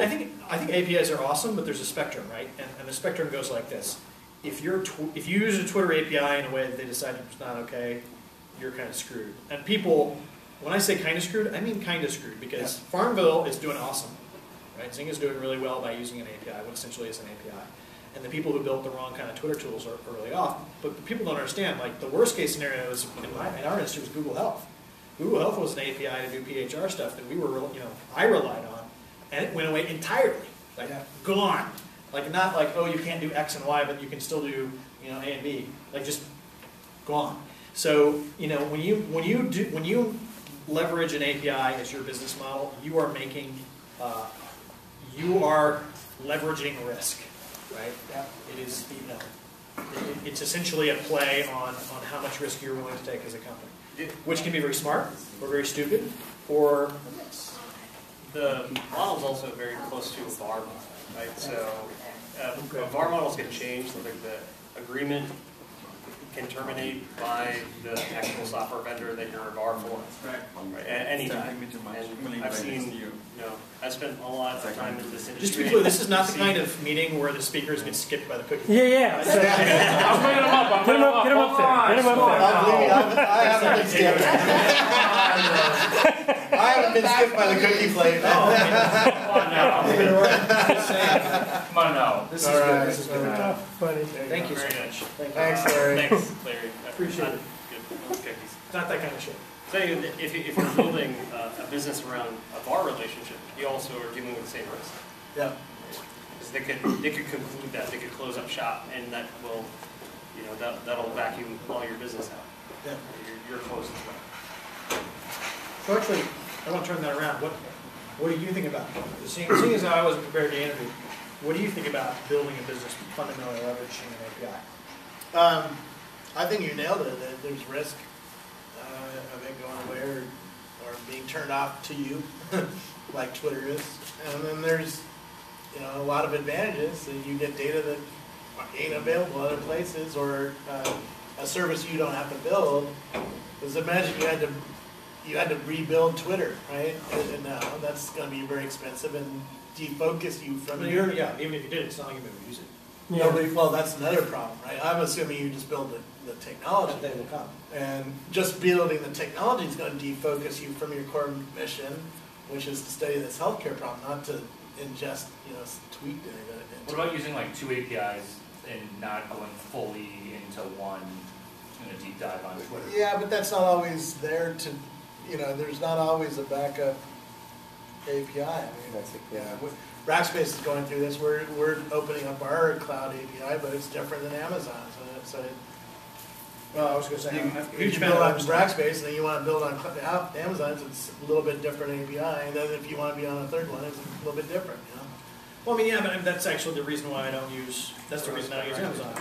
I think APIs are awesome, but there's a spectrum, right? And the spectrum goes like this: if you use a Twitter API in a way that they decide it's not okay, you're kind of screwed. And people, when I say kind of screwed, I mean kind of screwed, because Farmville is doing awesome, right? Zing is doing really well by using an API, what essentially is an API. And the people who built the wrong kind of Twitter tools are really off. But people don't understand, like the worst case scenario is, in our industry, was Google Health. Google Health was an API to do PHR stuff that we were, I relied on, and it went away entirely, like gone. Like not like, oh, you can't do X and Y, but you can still do, A and B, like just gone. So, when you leverage an API as your business model, you are leveraging risk, right? It is, it's essentially a play on how much risk you're willing to take as a company, which can be very smart or very stupid, or the model is also very close to a VAR model, right? So VAR models get changed, like the agreement can terminate by the actual software vendor that you're a VAR for, right? At any time. And I've seen, I spent a lot of time in this industry. Just to be clear, this is not the kind of meeting where the speakers get skipped by the cookie. Yeah. I'm bringing them up. Get him up there. Get him up there. I haven't been skipped. I haven't been skipped by the cookie plate. Come on now. This is good. This is good. Funny. Thank you so much. Thanks, Larry. Thanks, Larry. I appreciate it. Good cookies. It's not that kind of shit. So if you're building a business around a VAR relationship, you also are dealing with the same risk. Yeah. Because they could conclude that, they could close up shop, and that will, that'll vacuum all your business out. Yeah. You're closed as well. So actually, I want to turn that around. What do you think about it? Seeing as how I wasn't prepared to interview, what do you think about building a business fundamentally leveraging an API? I think you nailed it. There's risk of it going away or being turned off to you, like Twitter is. And then there's a lot of advantages. So you get data that ain't available other places, or a service you don't have to build. Because imagine you had to rebuild Twitter, right? And now that's going to be very expensive and defocus you from your... Yeah, even if you did, it's not like you're going to use it. Nobody, well, that's another problem, right? I'm assuming you just build the technology. They will come. And just building the technology is going to defocus you from your core mission, which is to study this healthcare problem, not to ingest, tweet data. What about using like two APIs and not going fully into one in a deep dive on Twitter? Yeah, but that's not always there to, there's not always a backup API. I mean, Rackspace is going through this. We're opening up our cloud API, but it's different than Amazon. Well, I was going to say, if you build on Rackspace and then you want to build on Amazon, it's a little bit different API. And then if you want to be on a third one, it's a little bit different. Well, I mean, yeah, but that's actually the reason why I don't use. That's the reason I don't use Amazon.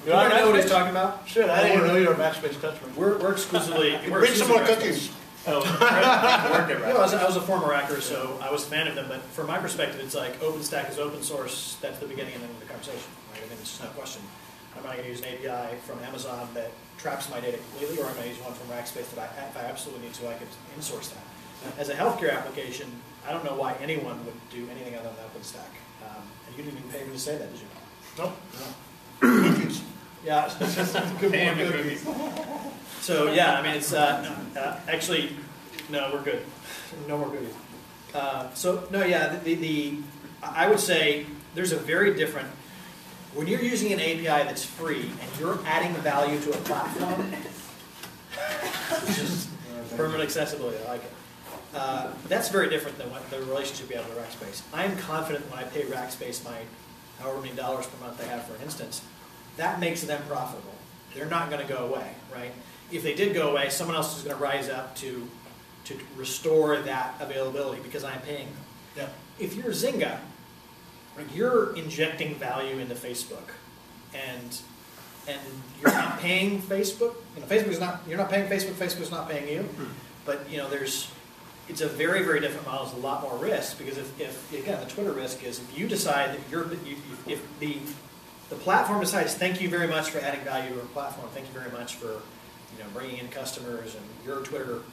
You know what he's talking about? Shit, I didn't even know you were a Rackspace customer. We're exclusively. Bring some more cookies. Oh, I was a former Racker, so I was a fan of them. But from my perspective, it's like OpenStack is open source. That's the beginning and end of the conversation, right? I mean, it's just no question. I'm not going to use an API from Amazon that traps my data completely, or I'm going to use one from Rackspace that if I absolutely need to, I could insource that. As a healthcare application, I don't know why anyone would do anything other than OpenStack. And you didn't even pay me to say that, did you? Nope. No. Cookies. Yeah, it's just good cookies. So yeah, I mean, it's actually no, we're good. No more cookies. I would say there's a very different. When you're using an API that's free and you're adding value to a platform, permanent accessibility, I like it. That's very different than what the relationship we have with Rackspace. I'm confident when I pay Rackspace my however many dollars per month they have for an instance, that makes them profitable. They're not going to go away, right? If they did go away, someone else is going to rise up to restore that availability because I'm paying them. Yeah. If you're Zynga, you're injecting value into Facebook, and you're not paying Facebook. You're not paying Facebook. Facebook's not paying you. But it's a very, very different model. It's a lot more risk because if again the Twitter risk is if you decide that if the platform decides thank you very much for adding value to our platform, thank you very much for bringing in customers, and your Twitter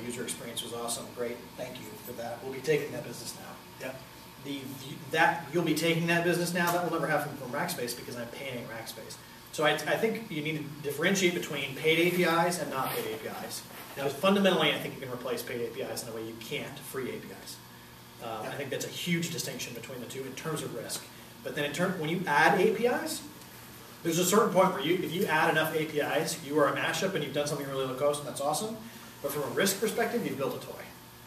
user experience was awesome, great, thank you for that. We'll be taking that business now. Yeah. that you'll be taking that business now. That will never happen from Rackspace because I'm paying Rackspace. So I think you need to differentiate between paid APIs and not paid APIs. Now, fundamentally, I think you can replace paid APIs in a way you can't free APIs. I think that's a huge distinction between the two in terms of risk. But then when you add APIs, there's a certain point where if you add enough APIs, you are a mashup and you've done something really low cost, and that's awesome. But from a risk perspective, you've built a toy.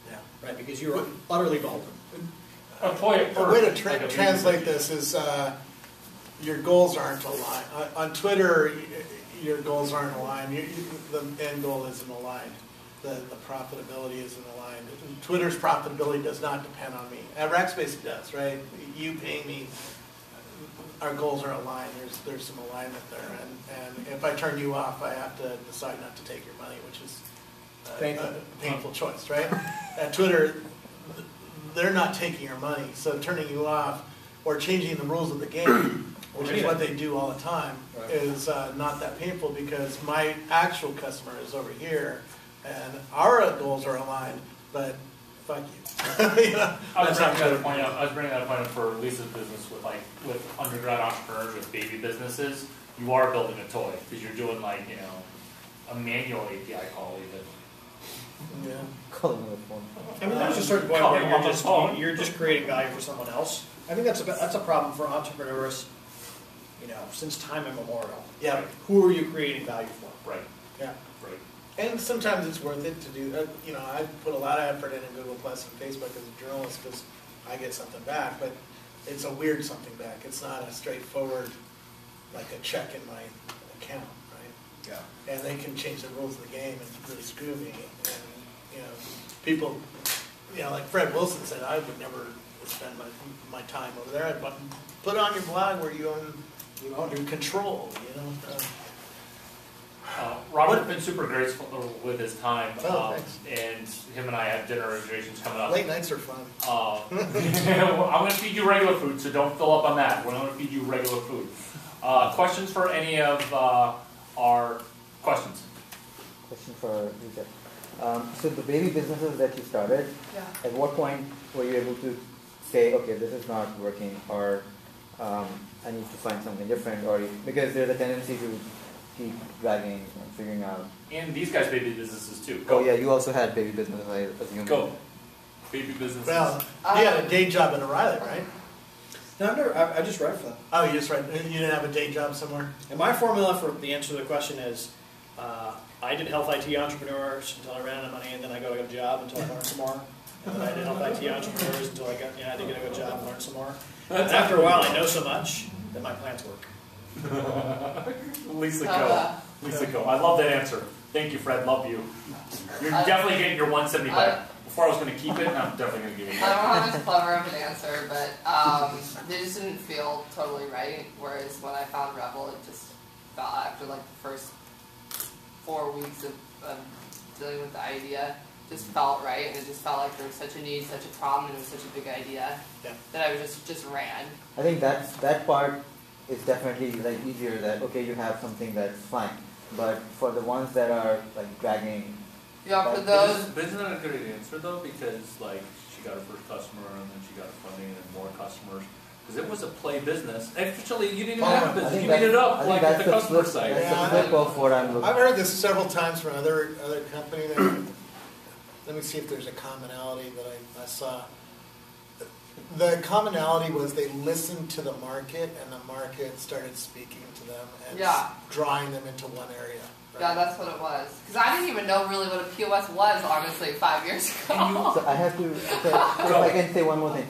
Yeah. Right? Because you're utterly vulnerable. A toy. A way to translate this is your goals aren't aligned. On Twitter, your goals aren't aligned. The end goal isn't aligned. The profitability isn't aligned. Twitter's profitability does not depend on me. At Rackspace it does, right? You paying me, our goals are aligned. There's some alignment there. And if I turn you off, I have to decide not to take your money, which is a painful choice, right? At Twitter, they're not taking your money. So turning you off or changing the rules of the game, which is what they do all the time, is not that painful because my actual customer is over here. And our goals are aligned, but fuck you. You know, I was bringing that point up for Lisa's business with undergrad entrepreneurs with baby businesses. You are building a toy because you're doing a manual API call even. Yeah. Calling on the phone. I mean, there's a certain point where you're just creating value for someone else. I think that's a problem for entrepreneurs. Since time immemorial. Yeah. Like, who are you creating value for? Right. Yeah. Right. And sometimes it's worth it to do that. I put a lot of effort into Google Plus and Facebook as a journalist because I get something back, but it's a weird something back. It's not a straightforward, like a check in my account, right? Yeah. And they can change the rules of the game and really screw me. And, people, like Fred Wilson said, I would never spend my time over there. I'd put on your blog where you own control, Robert's been super graceful with his time, thanks. and him and I have dinner reservations coming up. Late nights are fun. I'm going to feed you regular food, so don't fill up on that. We're going to feed you regular food. Questions for any of our questions? Question for Lisa. So the baby businesses that you started, at what point were you able to say, okay, this is not working, or I need to find something different, or because there's a tendency to keep dragging and figuring out. And these guys' baby businesses too. Go. Oh yeah, you also had baby businesses, I assume. Go. Baby businesses. Well, you had a day job in O'Reilly, right? No, I just write for them. Oh, you just write. You didn't have a day job somewhere? And my formula for the answer to the question is, I did health IT entrepreneurs until I ran out of money, and then I got a good job until I learned some more. And then I did health IT entrepreneurs until I did get a good job and learned some more. And after a while, I know so much that my plans work. Lisa, go. Lisa, go. I love that answer. Thank you, Fred. Love you. You're definitely getting your 175. Before I was going to keep it, I'm definitely going to give you I don't have as clever of an answer, but they just didn't feel totally right. Whereas when I found Rebel, it just felt after like the first 4 weeks of dealing with the idea, just felt right, and it just felt like there was such a need, such a problem, and it was such a big idea that I just ran. I think that part is definitely easier. That okay, you have something that's fine, but for the ones that are dragging. Yeah, for those. But isn't that a good answer though? Because she got her first customer, and then she got funding and more customers. Because it was a play business. Actually, you didn't even have a business. You made it up at the customer side. That's the flip of what I'm looking. I've heard this several times from other company. Let me see if there's a commonality that I saw. The commonality was they listened to the market, and the market started speaking to them and drawing them into one area. Right? Yeah, that's what it was. Because I didn't even know really what a POS was, honestly, 5 years ago. So I have to, if I can say one more thing.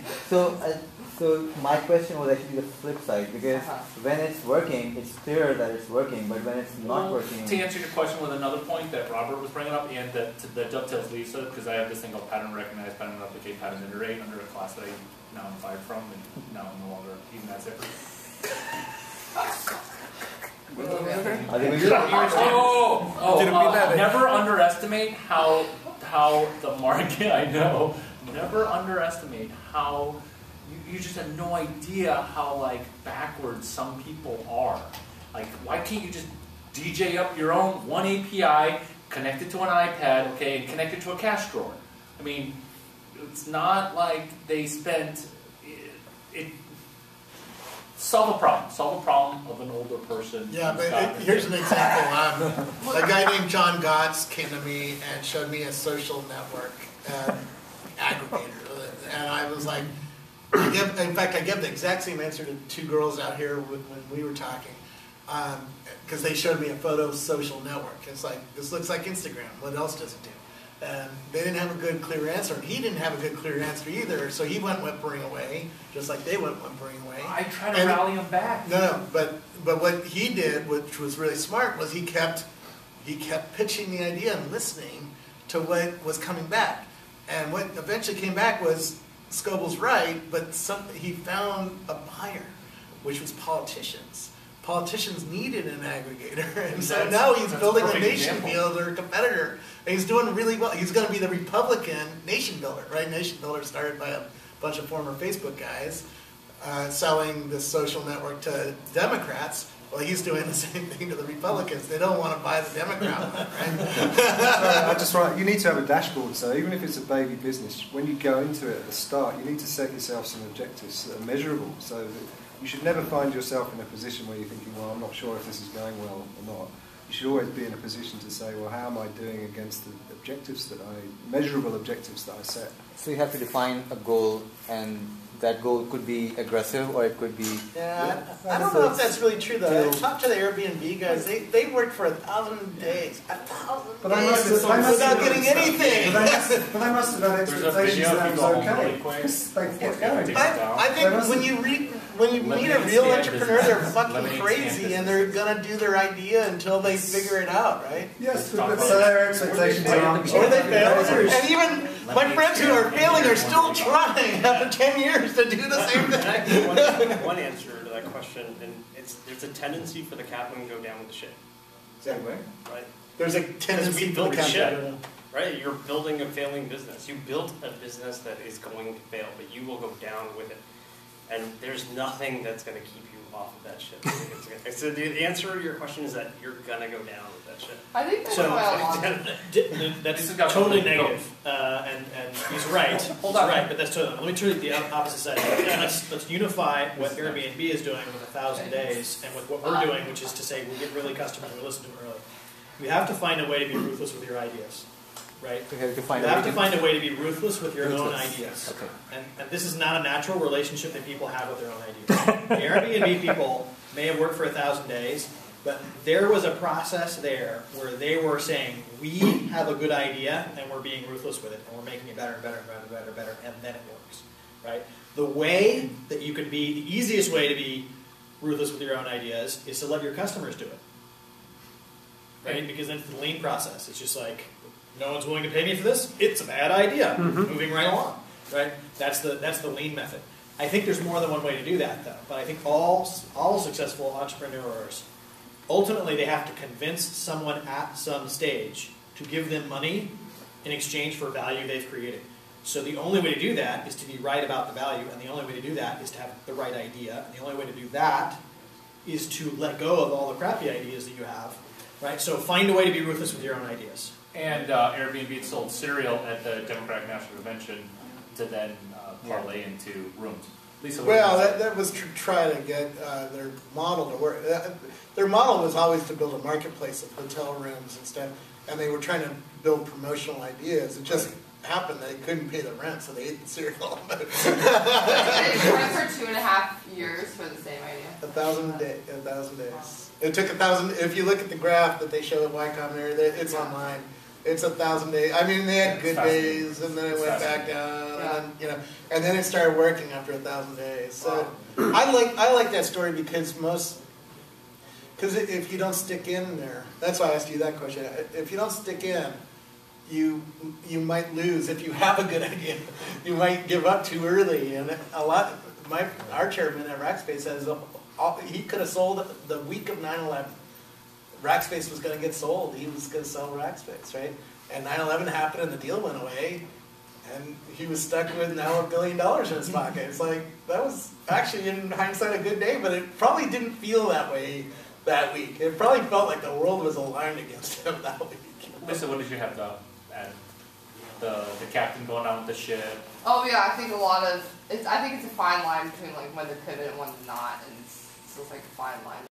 So my question was actually the flip side, because when it's working, it's clear that it's working, but when it's not working... To answer your question with another point that Robert was bringing up, and that dovetails Lisa, because I have this thing called pattern recognize, pattern replicate, pattern iterate under a class that I now am fired from, and now I'm no longer even that separate. Never underestimate how the market, I know, never underestimate how... You just have no idea how backwards some people are. Why can't you just DJ up your own one API, connect it to an iPad, okay, and connect it to a cash drawer? I mean, it's not like they spent solve a problem. Solve a problem of an older person. Yeah, who's got- here's an example. A guy named John Gotts came to me and showed me a social network aggregator, and I was like, in fact, I gave the exact same answer to two girls out here when we were talking, because they showed me a photo social network. It's like, this looks like Instagram. What else does it do? And they didn't have a good, clear answer, and he didn't have a good, clear answer either. So he went whimpering away, just like they went whimpering away. I try to rally him back. No, but what he did, which was really smart, was he kept pitching the idea and listening to what was coming back. And what eventually came back was Scoble's right, but he found a buyer, which was politicians. Politicians needed an aggregator, and so now he's building a nation builder competitor. And he's doing really well. He's going to be the Republican nation builder, right? Nation builder started by a bunch of former Facebook guys selling this social network to Democrats. Well, he's doing the same thing to the Republicans. They don't want to buy the Democrat one, right? You need to have a dashboard. So even if it's a baby business, when you go into it at the start, you need to set yourself some objectives that are measurable. So that you should never find yourself in a position where you're thinking, well, I'm not sure if this is going well or not. You should always be in a position to say, well, how am I doing against the measurable objectives that I set? So you have to define a goal, and that goal could be aggressive or it could be... Yeah, I don't know if that's really true, though. I talked to the Airbnb guys. They worked for 1,000 days. 1,000 days without getting anything. But I must have had expectations that it was okay. They kept going. I think when you meet a real entrepreneur, they're fucking crazy, and they're going to do their idea until they figure it out, right? Yes, but so their expectations are... Or they fail. And even my friends who are failing are still trying after 10 years to do the same thing. One answer to that question, and there's a tendency for the captain to go down with the ship. Same way. Right? There's a tendency for the ship. Right? You're building a failing business. You built a business that is going to fail, but you will go down with it. And there's nothing that's going to keep you off of that ship. So the answer to your question is that you're going to go down with that ship. I think that's why that's totally negative. And he's right. Hold on. Right, but that's totally. Let me turn the opposite side. Let's unify what Airbnb is doing with 1,000 days and with what we're doing, which is to say we get really customers, we listen to them early. We have to find a way to be ruthless with your ideas. Right? You have to find a way to be ruthless with your own ideas. Okay. And this is not a natural relationship that people have with their own ideas. The Airbnb people may have worked for 1,000 days, but there was a process there where they were saying, we have a good idea and we're being ruthless with it and we're making it better and better and better and better and better, and then it works. Right? The way that you can be, the easiest way to be ruthless with your own ideas is to let your customers do it. Right? Because then it's the lean process. It's just like, no one's willing to pay me for this. It's a bad idea. Moving right along, right? That's the lean method. I think there's more than one way to do that, though. But I think all successful entrepreneurs, ultimately, they have to convince someone at some stage to give them money in exchange for value they've created. So the only way to do that is to be right about the value, and the only way to do that is to have the right idea. And the only way to do that is to let go of all the crappy ideas that you have, right? So find a way to be ruthless with your own ideas. And Airbnb sold cereal at the Democratic National Convention to then parlay into rooms. Lisa, well, that was to try to get their model to work. Their model was always to build a marketplace of hotel rooms and stuff, and they were trying to build promotional ideas. It just happened that they couldn't pay the rent, so they ate the cereal. They worked for 2.5 years for the same idea. 1,000 days. It took 1,000. If you look at the graph that they show at Y Combinator, it's online. It's 1,000 days. I mean, they had good days, and then it went back down, and then it started working after 1,000 days. So I like that story because if you don't stick in there, that's why I asked you that question. If you don't stick in, you might lose. If you have a good idea, you might give up too early. And our chairman at Rackspace says he could have sold the week of 9/11. Rackspace was going to get sold. He was going to sell Rackspace, right? And 9/11 happened, and the deal went away, and he was stuck with now $1 billion in his pocket. It's like, that was actually, in hindsight, a good day, but it probably didn't feel that way that week. It probably felt like the world was aligned against him that week. Lisa, what did you have to add? the captain going out with the ship. Oh yeah, I think I think it's a fine line between like when to pivot and when to not, and it's like a fine line.